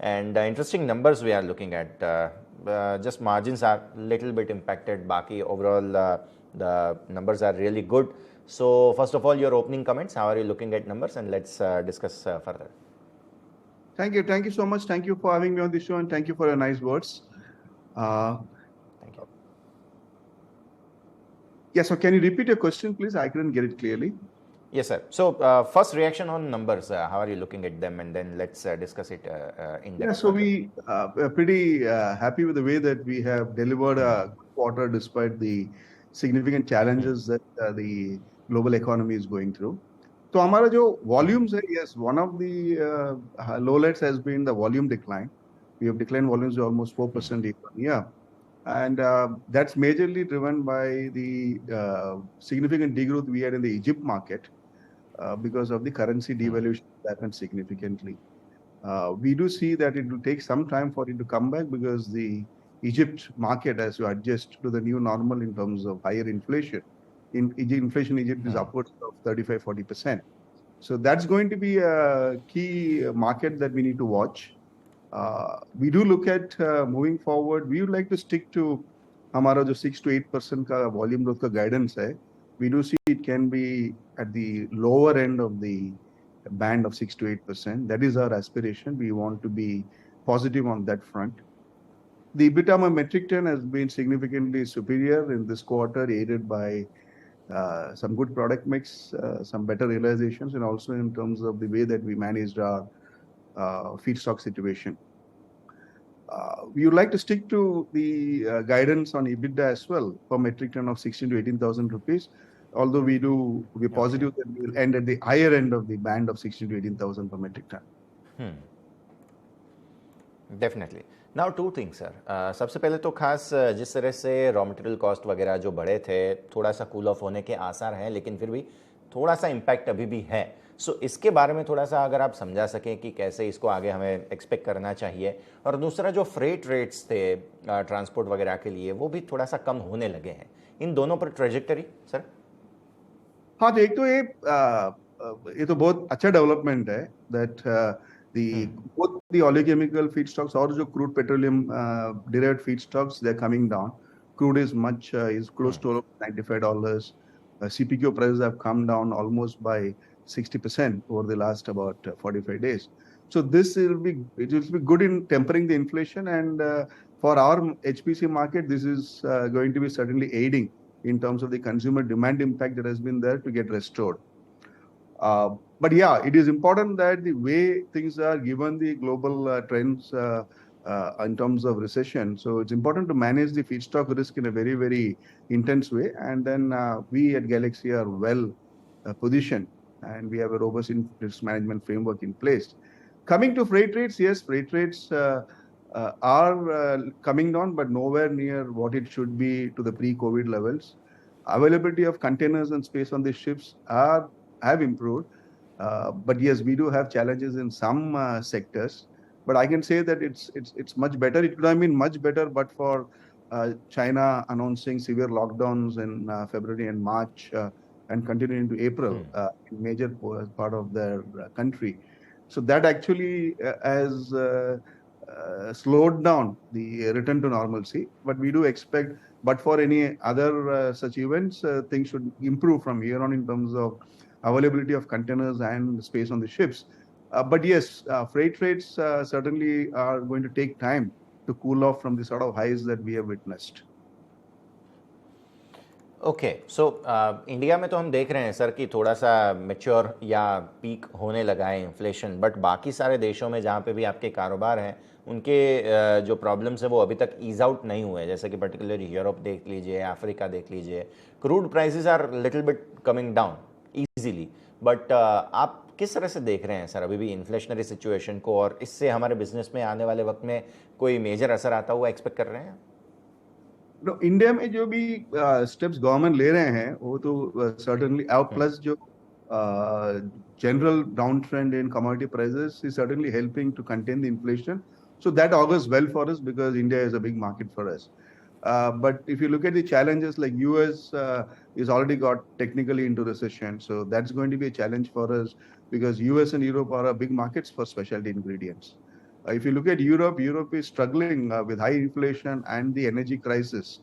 and interesting numbers we are looking at. Just margins are little bit impacted. Baki overall the numbers are really good. So first of all, your opening comments. How are you looking at numbers? And let's discuss further. Thank you so much. Thank you for having me on the show, and thank you for your nice words. Thank you. Yeah, so can you repeat your question, please? I couldn't get it clearly. Yes, sir. So first reaction on numbers. How are you looking at them? And then let's discuss it in depth. Yeah, so we are pretty happy with the way that we have delivered a quarter despite the significant challenges that the global economy is going through. So हमारा जो volumes है, yes, one of the lowlights has been the volume decline. We have declined volumes to almost 4% year-on-year. And that's majorly driven by the significant degrowth we had in the Egypt market because of the currency devaluation that happened significantly. We do see that it will take some time for it to come back because the Egypt market has to adjust to the new normal in terms of higher inflation. Inflation in Egypt is upwards of 35-40%. So that's going to be a key market that we need to watch. We do look at moving forward. We would like to stick to हमारा जो 6 to 8% का volume growth का guidance है. We do see it can be at the lower end of the band of 6 to 8%. That is our aspiration. We want to be positive on that front. The EBITDA per metric ton has been significantly superior in this quarter, aided by some good product mix, some better realizations, and also in terms of the way that we managed our feedstock situation. We would like to stick to the guidance on EBITDA as well per metric ton of 16 to 18,000 rupees. Although we're positive that we will end at the higher end of the band of 16 to 18,000 per metric ton. Definitely. Now two things, sir. सबसे पहले तो खास जिस तरह से raw material cost वगैरह जो बढ़े थे, थोड़ा सा कूल ऑफ होने के आसार हैं, लेकिन फिर भी थोड़ा सा इम्पैक्ट अभी भी है. सो इसके बारे में थोड़ा सा अगर आप समझा सकें कि कैसे इसको आगे हमें एक्सपेक्ट करना चाहिए. और दूसरा जो फ्रेट रेट्स थे ट्रांसपोर्ट वगैरह के लिए, वो भी थोड़ा सा कम होने लगे हैं. इन दोनों पर ट्रेजेक्टरी सर. हाँ, तो एक तो ये तो बहुत अच्छा डेवलपमेंट है that both the oleochemical feedstocks or the crude petroleum derived feedstocks, they're coming down. Crude is close to $95. CPQ prices have come down almost by 60% over the last about 45 days. So it will be good in tempering the inflation, and for our HPC market, this is going to be certainly aiding in terms of the consumer demand impact that has been there to get restored. But yeah, it is important that the way things are given the global trends in terms of recession. So it's important to manage the feedstock risk in a very, very intense way. And then we at Galaxy are well positioned, and we have a robust risk management framework in place. Coming to freight rates, yes, freight rates are coming down, but nowhere near what it should be to the pre-COVID levels. Availability of containers and space on the ships have improved. But yes, we do have challenges in some sectors. But I can say that it's much better. It could have been much better, but for China announcing severe lockdowns in February and March and continuing into April in major part of their country. So that actually has slowed down the return to normalcy. But we do expect, but for any other such events, things should improve from here on in terms of availability of containers and space on the ships. But yes, freight rates certainly are going to take time to cool off from the sort of highs that we have witnessed. Okay, so India में तो हम देख रहे हैं sir कि थोड़ा सा mature या पीक होने लगा है इन्फ्लेशन, बट बाकी सारे देशों में जहाँ पे भी आपके कारोबार हैं, उनके जो प्रॉब्लम्स हैं वो अभी तक ईज आउट नहीं हुए. जैसे कि पर्टिकुलरली यूरोप देख लीजिए, अफ्रीका देख लीजिए, crude prices are little bit coming down easily. But आप किस तरह से देख रहे हैं सर अभी भी इन्फ्लेशनरी सिचुएशन को, और इससे हमारे बिजनेस में आने वाले वक्त में कोई मेजर असर आता हुआ एक्सपेक्ट कर रहे हैं? इंडिया में जो भी स्टेप्स गवर्नमेंट ले रहे हैं वो तो सर्टेनली प्लस जो general downtrend in commodity prices is certainly helping to contain the inflation. So that augurs well for us because India is a big market for us. But if you look at the challenges, like US is already got technically into recession. So that's going to be a challenge for us because US and Europe are big markets for specialty ingredients. If you look at Europe, Europe is struggling with high inflation and the energy crisis.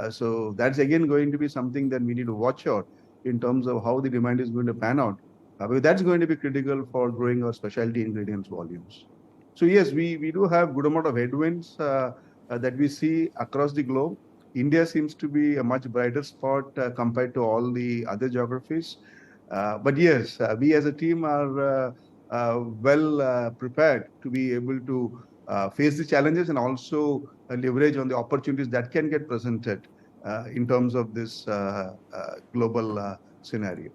So that's again going to be something that we need to watch out in terms of how the demand is going to pan out. But that's going to be critical for growing our specialty ingredients volumes. So yes, we do have good amount of headwinds that we see across the globe. India seems to be a much brighter spot compared to all the other geographies. But yes, we as a team are well prepared to be able to face the challenges and also leverage on the opportunities that can get presented in terms of this global scenario.